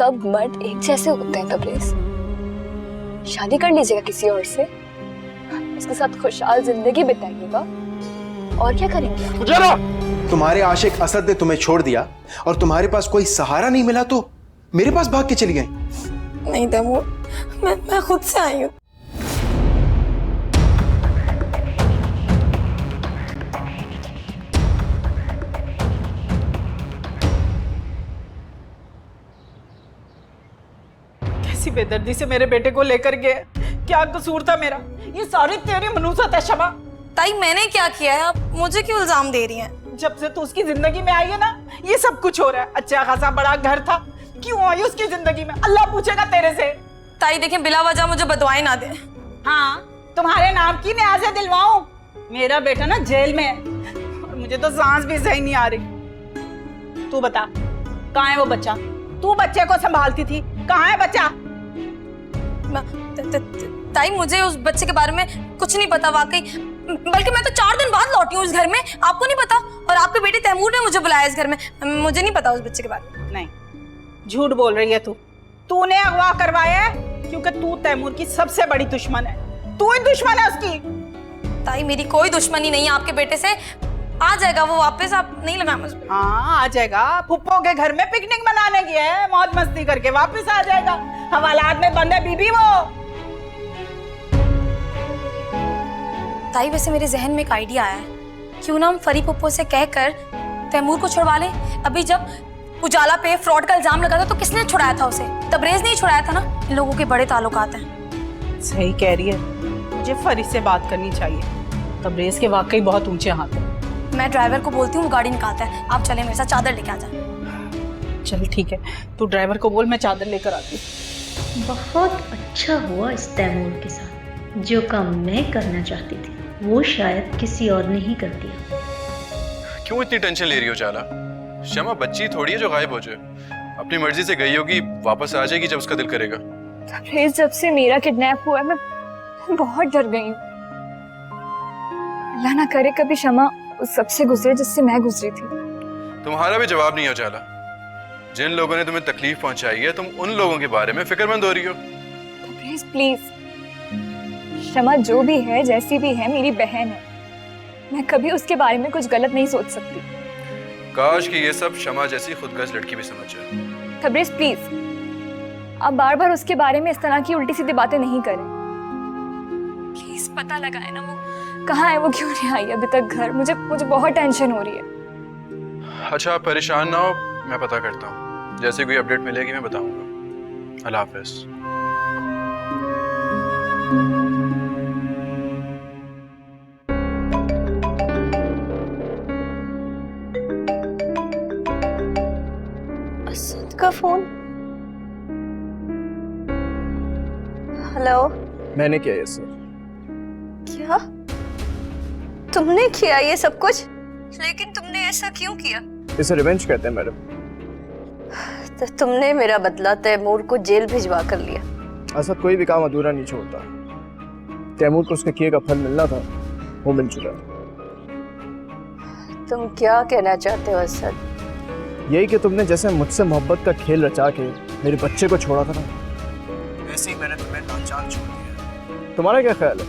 सब मर्द एक जैसे होते हैं तबरेज। शादी कर लीजिएगा किसी और से, उसके साथ खुशहाल जिंदगी बिताइएगा, और क्या करेंगे? तुम्हारे आशिक असद ने तुम्हें छोड़ दिया और तुम्हारे पास कोई सहारा नहीं मिला तो मेरे पास भाग के चली गई। नहीं तैमूर, मैं खुद से आई हूँ। कैसी बेदर्दी से मेरे बेटे को लेकर गए, क्या कसूर था मेरा? ये सारी तेरी मनुसत है शमा। ताई मैंने क्या किया है, आप मुझे क्यों इल्जाम दे रही हैं? जब से तू उसकी जिंदगी में आई है ना, ये सब कुछ हो रहा है। अच्छा खासा बड़ा घर था, क्यों आई उसकी जिंदगी में? अल्लाह पूछेगा तेरे से। ताई देखें, बिला वजह मुझे बदवाएं ना दे। हाँ, तुम्हारे नाम की न्याज़ें दिलवाऊं? मेरा बेटा ना जेल में है और मुझे तो सांस भी सही नहीं आ रही। तू बता, कहाँ है वो बच्चा? तू बच्चे को संभालती थी, कहाँ है बच्चा? ताई मुझे उस बच्चे के बारे में कुछ नहीं पता वाकई, बल्कि मैं तो 4 दिन बाद लौटी हूँ इस घर में। आपको नहीं पता? और आपके बेटे तैमूर ने मुझे बुलाया इस घर में, मुझे नहीं पता उस बच्चे के बारे में। नहीं, झूठ बोल रही है तू। तूने अगवा करवाया है, क्योंकि तू तैमूर की सबसे बड़ी दुश्मन है। तू ही दुश्मन है उसकी। ताई मेरी कोई दुश्मनी नहीं है आपके बेटे से, आ जाएगा वो वापस, आप नहीं लगाए मुझ पे। हाँ आ जाएगा, फुप्पो के घर में पिकनिक मनाने गया है, मौज मस्ती करके वापस आ जाएगा। हवालात में बंद है बीबी वो। ताई वैसे मेरे जहन में एक आइडिया आया है, क्यों ना हम फरी पुप्पो से कहकर तैमूर को छुड़वा लें। अभी जब उजाला पे फ्रॉड का इल्जाम लगा था तो किसने छुड़ाया था उसे? तबरेज ने ही छुड़ाया था ना। इन लोगों के बड़े ताल्लुकात हैं। सही कह रही है, मुझे फरी से बात करनी चाहिए। तबरेज के वाकई बहुत ऊंचे हाथ हैं। मैं ड्राइवर को बोलती हूँ, गाड़ी निकालता है। आप चले मेरे साथ, चादर लेके आ जाए। चल ठीक है, तू ड्राइवर को बोल, मैं चादर लेकर आती हूँ। बहुत अच्छा हुआ इस तैमूर के साथ। जो काम मैं करना चाहती थी वो शायद किसी और ने ही कर दिया। क्यों इतनी टेंशन ले रही हो चाला? शमा बच्ची थोड़ी है जो गायब हो जाए। अपनी मर्जी से गई होगी, वापस आ जाएगी जब उसका दिल करेगा। तबरेज, जब से मेरा किडनैप हुआ है मैं बहुत डर गई हूँ। अल्लाह ना करे कभी शमा उस सबसे गुजरे जिससे मैं गुजरी थी। तुम्हारा भी जवाब नहीं हो चाला। जिन लोगों ने तुम्हें तकलीफ पहुंचाई है, तुम उन लोगों के बारे में फिक्रमंद हो रही हो। तबरेज प्लीज, शमा जो भी है, जैसी भी है, मेरी बहन है। मैं कभी उसके बारे में कुछ गलत नहीं सोच सकती। काश कि ये सब शमा जैसी खुदगर्ज लड़की भी समझ जाए। तबरेज प्लीज, आप बार बार उसके बारे में इस तरह की उल्टी सीधी बातें नहीं करें। प्लीज पता लगाए ना वो कहाँ है, वो क्यों नहीं आई अभी तक घर। मुझे बहुत टेंशन हो रही है। अच्छा आप परेशान ना हो, मैं पता करता हूँ। जैसे कोई अपडेट मिलेगी मैं बताऊंगा। अल्लाह हाफिज। असद का फोन। हेलो। मैंने किया ये सर। क्या तुमने किया ये सब कुछ? लेकिन तुमने ऐसा क्यों किया? इसे रिवेंज कहते हैं मैडम। तो तुमने मेरा बदला तैमूर को जेल भिजवा कर लिया। असद कोई भी काम अधूरा नहीं छोड़ता। तैमूर को उसके किए का फल मिलना था, वो मिल चुका है। तुम क्या कहना चाहते हो असद? यही कि तुमने जैसे मुझसे मोहब्बत का खेल रचा के मेरे बच्चे को छोड़ा था ना, वैसे ही मैंने तुम्हें नाचार छोड़ दिया। तुम्हारा क्या ख्याल है,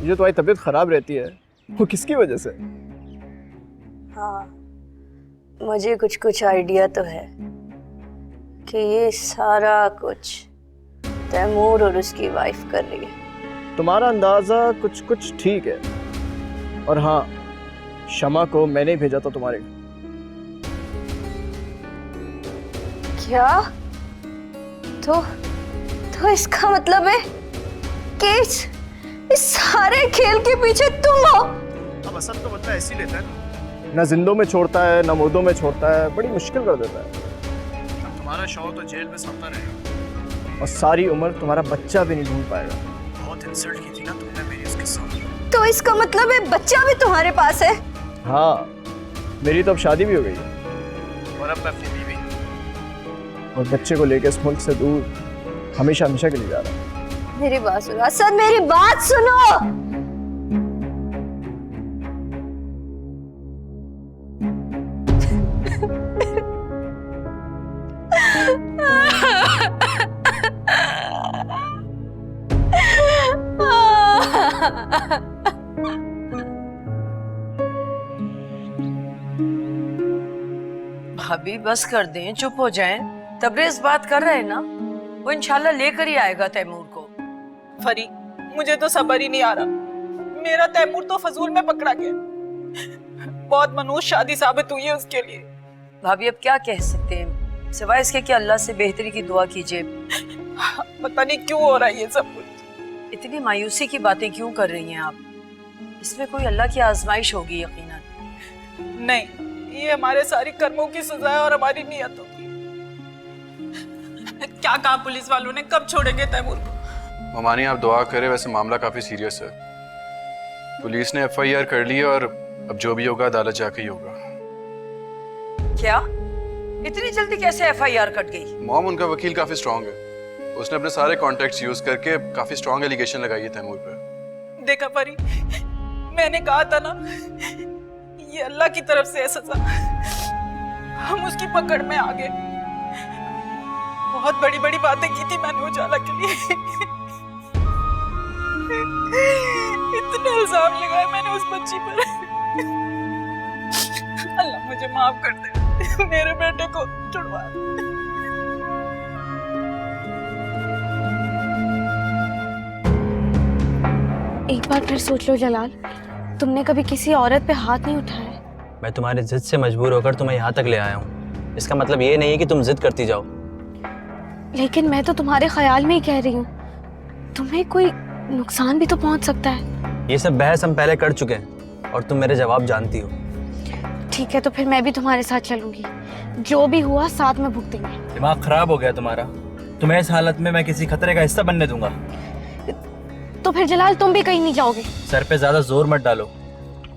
ये जो तुम्हारी तबीयत खराब रहती है वो किसकी वजह से? हाँ, मुझे कुछ आइडिया तो है कि ये सारा कुछ तैमूर और उसकी वाइफ कर रही है। तुम्हारा अंदाजा कुछ ठीक है। और हाँ, शमा को मैंने ही भेजा था तुम्हारे। क्या? तो इसका मतलब है कि इस सारे खेल के पीछे तुम हो? अब असद तो बदला ऐसे ही लेता है, ना जिंदों में छोड़ता है ना मुर्दों में छोड़ता है, बड़ी मुश्किल कर देता है। अब तुम्हारा शौहर तो जेल में सड़ता रहेगा और सारी उम्र तुम्हारा बच्चा भी नहीं भूल पाएगा। बहुत इंसल्ट की थी ना तुमने मेरी उसके साथ। तो इसका मतलब है बच्चा भी तुम्हारे पास है? हाँ, मेरी तो अब शादी भी हो गई है और अब मैं अपनी बीवी और बच्चे को लेकर इस मुल्क से दूर हमेशा हमेशा के लिए जा रहा हूँ। मेरी बात सुनो असद, मेरी बात सुनो। भाभी बस कर दें, चुप हो जाएं। तबरेज बात कर रहे हैं ना, वो इंशाल्लाह लेकर ही आएगा तैमूर को। फरी, मुझे तो सब्र ही नहीं आ रहा। मेरा तैमूर तो फजूल में पकड़ा गया। बहुत मनहूस शादी साबित हुई है उसके लिए। भाभी अब क्या कह सकते हैं सिवाय इसके कि अल्लाह से बेहतरी की दुआ कीजिए। पता नहीं क्यों हो रहा है ये सब कुछ। इतनी मायूसी की बातें क्यों कर रही हैं आप? इसमें कोई अल्लाह की आजमाइश होगी यकीनन। नहीं, ये हमारे सारी कर्मों की सजा है और हमारी नियतों की। क्या कहा पुलिस वालों ने, कब छोड़ेंगे तैमूर को? ममानी आप दुआ करें, वैसे मामला काफी सीरियस है। पुलिस ने FIR कर ली है और अब जो भी होगा अदालत जाके ही होगा। क्या इतनी जल्दी कैसे FIR कट गई? मॉम, उनका वकील काफी स्ट्रांग है। उसने अपने सारे कॉन्टेक्ट्स यूज करके काफी स्ट्रांग एलिगेशन लगाई है तैमूर पे। देखा परी, मैंने कहा था ना, ये अल्लाह की तरफ से है सजा। हम उसकी पकड़ में आ गए। बहुत बड़ी बड़ी बातें की थी मैंने उजाला के लिए। इतने इल्जाम लगाए मैंने उस बच्ची पर। अल्लाह मुझे माफ कर दे, मेरे बेटे को छुड़वा दे। एक बार फिर सोच लो जलाल, तुमने कभी किसी औरत पे हाथ नहीं उठाया। मैं तुम्हारी जिद से मजबूर होकर तुम्हें यहाँ तक ले आया हूँ। इसका मतलब ये नहीं है कि तुम जिद करती जाओ। लेकिन मैं तो तुम्हारे ख्याल में ही कह रही हूँ, तुम्हें कोई नुकसान भी तो पहुँच सकता है। ये सब बहस हम पहले कर चुके हैं और तुम मेरे जवाब जानती हो। ठीक है, तो फिर मैं भी तुम्हारे साथ चलूंगी। जो भी हुआ साथ में भुगतेंगे। दिमाग खराब हो गया तुम्हारा। तुम्हें इस हालत में मैं किसी खतरे का हिस्सा बनने दूंगा? तो फिर जलाल तुम भी कहीं नहीं जाओगे। सर पे ज्यादा जोर मत डालो।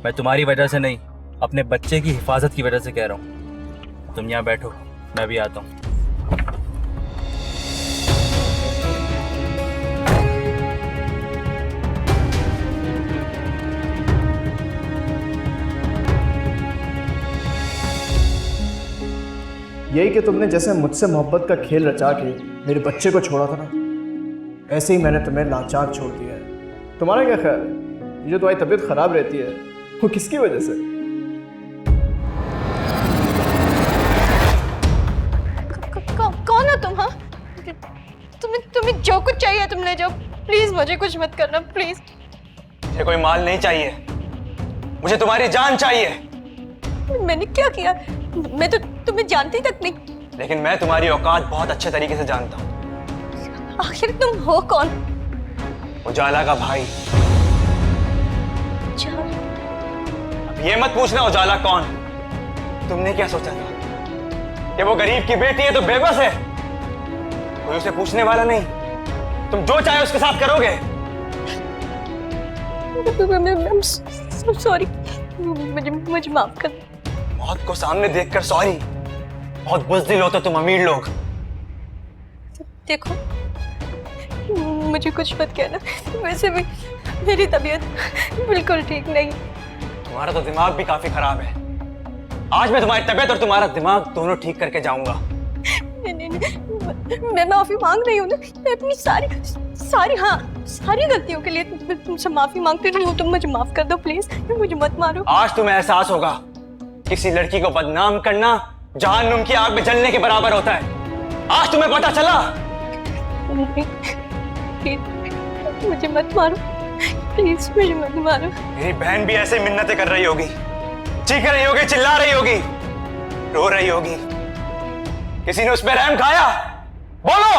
मैं तुम्हारी वजह से नहीं, अपने बच्चे की हिफाजत की वजह से कह रहा हूँ। तुम यहाँ बैठो, मैं भी आता हूँ। यही कि तुमने जैसे मुझसे मोहब्बत का खेल रचा के मेरे बच्चे को छोड़ा था ना, ऐसे ही मैंने तुम्हें लाचार छोड़ दिया है। तुम्हारा क्या ख्याल है, ये जो तुम्हारी तबीयत खराब रहती है वो किसकी वजह से? कौन हो तुम? हाँ, तुम्हें जो कुछ चाहिए तुम ले जाओ। प्लीज मुझे कुछ मत करना, प्लीज। मुझे कोई माल नहीं चाहिए, मुझे तुम्हारी जान चाहिए। मैंने क्या किया? मैं तो तुम्हें जानती तक नहीं। लेकिन मैं तुम्हारी औकात बहुत अच्छे तरीके से जानता हूँ। आखिर तुम हो कौन? उजाला का भाई। अब ये मत पूछना उजाला कौन। तुमने क्या सोचा था कि वो गरीब की बेटी है तो बेबस है, कोई उसे पूछने वाला नहीं, तुम जो चाहे उसके साथ करोगे? सॉरी, मुझे माफ कर। मौत को सामने देखकर सॉरी? बहुत बुज़दिल हो तो तुम अमीर लोग। देखो, मुझे कुछ मत कहना। वैसे भी मेरी तबीयत बिल्कुल ठीक नहीं। तुम्हारा तो दिमाग भी काफी खराब है। आज मैं तुम्हारी तबीयत और तुम्हारा दिमाग दोनों ठीक करके जाऊंगा। नहीं, मैं माफी मांग रही हूँ ना। मैं अपनी सारी गलतियों के लिए तुमसे माफी मांगती हूँ। तुम मुझे माफ कर दो प्लीज, मुझे मत मारो। आज तुम्हें एहसास होगा किसी लड़की को बदनाम करना जहन्नुम की आग में जलने के बराबर होता है। आज तुम्हें पता चला? मुझे मत मारो प्लीज, मुझे मत मारो। मेरी बहन भी ऐसे मिन्नतें कर रही होगी, चीख रही होगी, चिल्ला रही होगी, रो रही होगी। किसी ने उस पर रहम खाया? बोलो।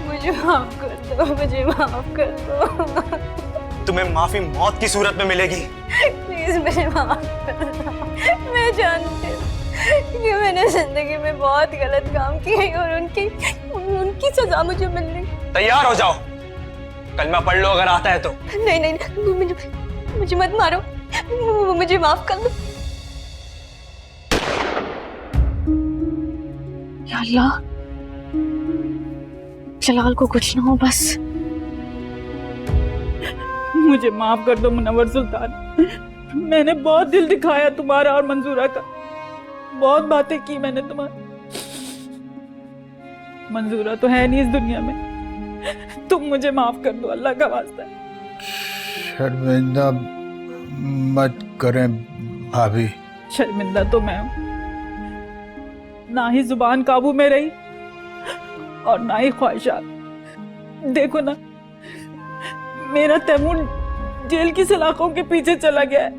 मुझे माफ कर दो, मुझे माफ कर दो। तुम्हें माफी मौत की सूरत में मिलेगी। प्लीज मुझे माफ कर दो। मैं जानती हूँ कि मैंने जिंदगी में बहुत गलत काम किए और उनकी सजा मुझे मिलनी। तैयार हो जाओ, कलमा पढ़ लो अगर आता है तो। नहीं, मुझे मत मारो, मुझे माफ कर दो। या अल्लाह, जलाल को कुछ ना हो बस। मुझे माफ कर दो मुनव्वर सुल्तान। मैंने बहुत दिल दिखाया तुम्हारा और मंजूरा का। बहुत बातें की मैंने तुम्हारी। मंजूरा तो है नहीं इस दुनिया में। तुम मुझे माफ कर दो, अल्लाह का वास्ता। शर्मिंदा मत करें भाभी। शर्मिंदा तो मैं हूं, ना ही जुबान काबू में रही और ना ही ख्वाहिशात। देखो ना, मेरा तैमूर जेल की सलाखों के पीछे चला गया है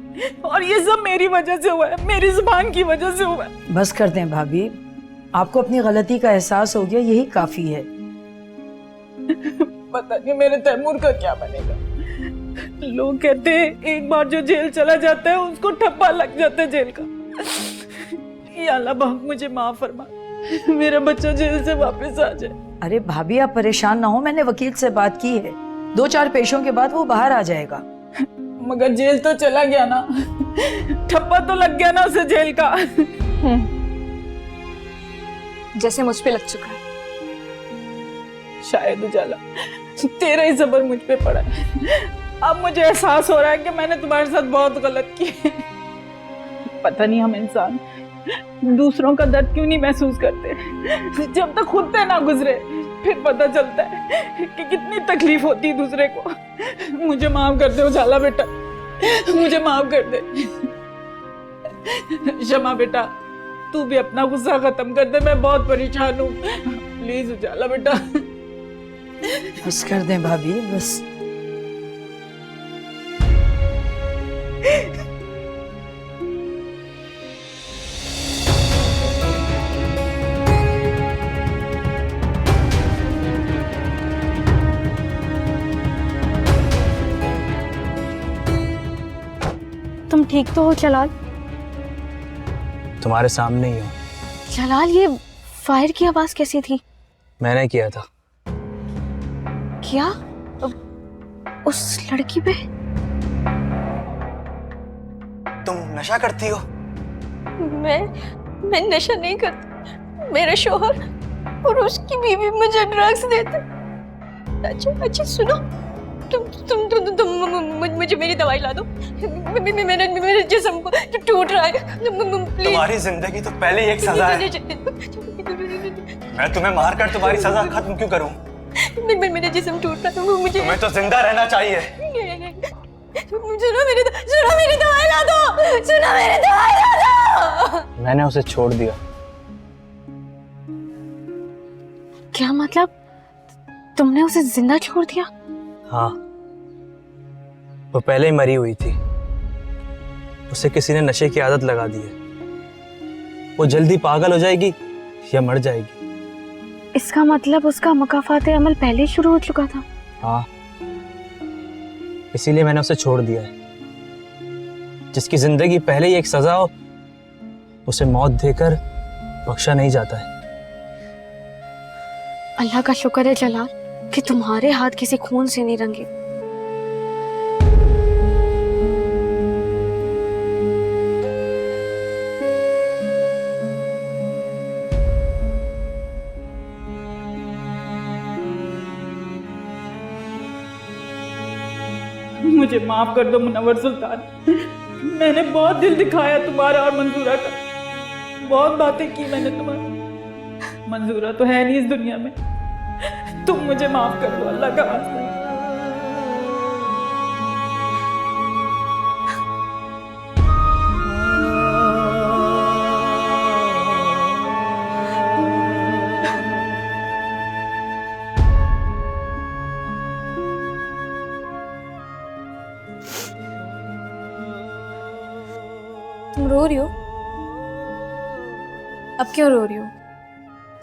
और ये सब मेरी वजह से हुआ है, मेरी जुबान की वजह से हुआ है। बस कर दें भाभी, आपको अपनी गलती का एहसास हो गया, यही काफी है। पता नहीं मेरे तैमूर का क्या बनेगा। लोग कहते हैं एक बार जो जेल चला जाता है उसको ठप्पा लग जाता है जेल का। या अल्लाह बाप मुझे माफ फरमा, मेरा बच्चा जेल से वापस आ जाए। अरे भाभी आप परेशान ना हो, मैंने वकील से बात की है, 2-4 पेशों के बाद वो बाहर आ जाएगा। मगर जेल तो चला गया ना, ठप्पा तो लग गया ना उसे जेल का। जैसे मुझ पे लग चुका है। शायद उजाला तेरा ही सबर मुझ पे पड़ा है। अब मुझे एहसास हो रहा है कि मैंने तुम्हारे साथ बहुत गलत किया। पता नहीं हम इंसान दूसरों का दर्द क्यों नहीं महसूस करते। जब तक खुद से ना गुजरे फिर पता चलता है कि कितनी तकलीफ होती है दूसरे को। मुझे माफ कर दे उजाला बेटा, मुझे माफ कर दे। शमा बेटा, तू भी अपना गुस्सा खत्म कर दे, मैं बहुत परेशान हूँ। प्लीज उजाला बेटा। बस कर दें भाभी, बस। तुम ठीक तो हो जलाल? तुम्हारे सामने ही हो। जलाल, ये फायर की आवाज कैसी थी? मैंने किया था। क्या? उस लड़की पे? तुम नशा करती हो? मैं नशा नहीं करती। मेरे शोहर और उसकी बीवी मुझे ड्रग्स देते। अच्छा सुनो, तुम मुझे मेरी दवाई ला दो। मेरे जिस्म को टूट रहा है। तुम्हारी जिंदगी तो पहले ही एक सजा है। मैं तुम्हें मारकर तुम्हारी सजा खत्म क्यों करूं? मेरा जिस्म टूट रहा है, मुझे तुम्हें तो जिंदा रहना चाहिए। सुनो मेरी दवाई ला दो। सुनो मेरी दवाई ला दो। मैंने उसे छोड़ दिया। क्या मतलब? तुमने उसे जिंदा छोड़ दिया? हाँ, वो पहले ही मरी हुई थी। उसे किसी ने नशे की आदत लगा दी है। वो जल्दी पागल हो जाएगी या मर जाएगी। इसका मतलब उसका मुकाफाते अमल पहले ही शुरू हो चुका था। हाँ, इसीलिए मैंने उसे छोड़ दिया है। जिसकी जिंदगी पहले ही एक सजा हो, उसे मौत देकर बख्शा नहीं जाता है। अल्लाह का शुक्र है जलाल कि तुम्हारे हाथ किसी खून से नहीं रंगे। मुझे माफ कर दो मुनव्वर सुल्तान। मैंने बहुत दिल दिखाया तुम्हारा और मंजूरा का। बहुत बातें की मैंने तुम्हारी। मंजूरा तो है नहीं इस दुनिया में। तुम मुझे माफ कर दो अल्लाह का वास्ता। तुम रो रही हो? अब क्यों रो रही हो?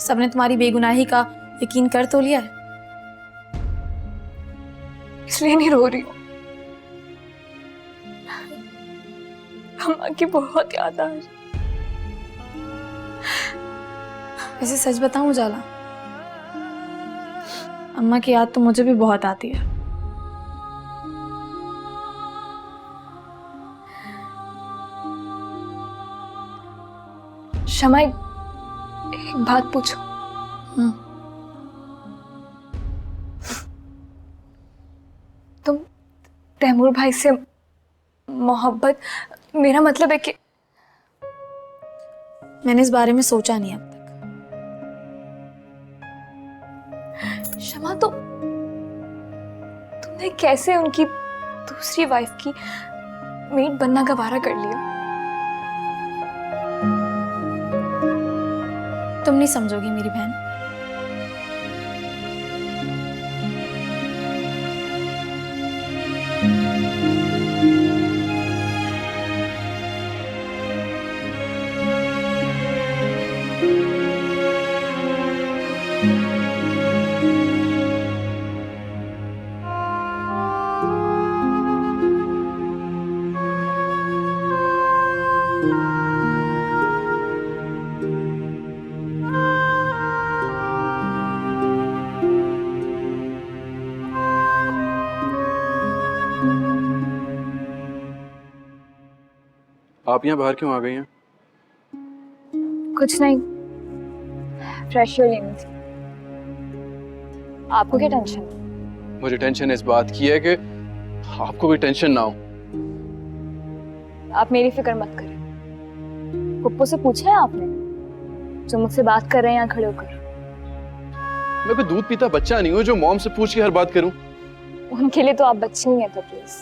सबने तुम्हारी बेगुनाही का यकीन कर तो लिया है। इसलिए नहीं रो रही हूँ। अम्मा की बहुत याद आ रही। वैसे सच बताऊं उजाला, अम्मा की याद तो मुझे भी बहुत आती है। शमा, एक बात पूछो। तुम तैमूर भाई से मोहब्बत, मेरा मतलब है कि मैंने इस बारे में सोचा नहीं अब तक। शमा, तो तुमने कैसे उनकी दूसरी वाइफ की मेड बनना गवारा कर लिया? तुम नहीं समझोगी मेरी बहन। आप यहाँ बाहर क्यों आ गई हैं? कुछ नहीं, फ्रेश हो लेनी थी। आपको क्या टेंशन? मुझे टेंशन इस बात की है कि आपको भी टेंशन ना हो। आप मेरी फिक्र मत करें। पप्पू से पूछा है आपने जो मुझसे बात कर रहे हैं यहाँ खड़े होकर? मैं कोई दूध पीता बच्चा नहीं हूँ जो मॉम से पूछ के हर बात करूं। उनके लिए तो आप बच्चे ही हैं तबरेज़।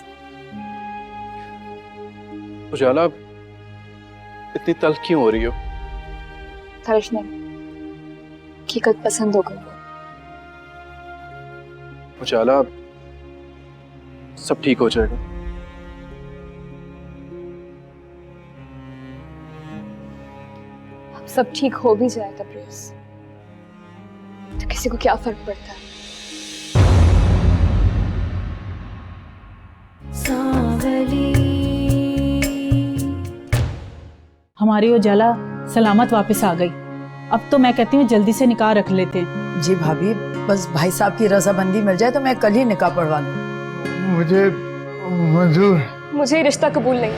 उजाला, इतनी तल्ख क्यों हो रही हो? तल्ख नहीं, हकीकत पसंद हो गई। उजाला, सब ठीक हो जाएगा। अब सब ठीक हो भी जाए तबरेज़ तो किसी को क्या फर्क पड़ता है? हमारी उजाला सलामत वापस आ गई। अब तो मैं कहती हूँ जल्दी से निकाह रख लेते हैं। जी भाभी, बस भाई साहब की रजामंदी मिल जाए तो मैं कल ही निकाह पढ़वा लूँ। मुझे रिश्ता कबूल नहीं।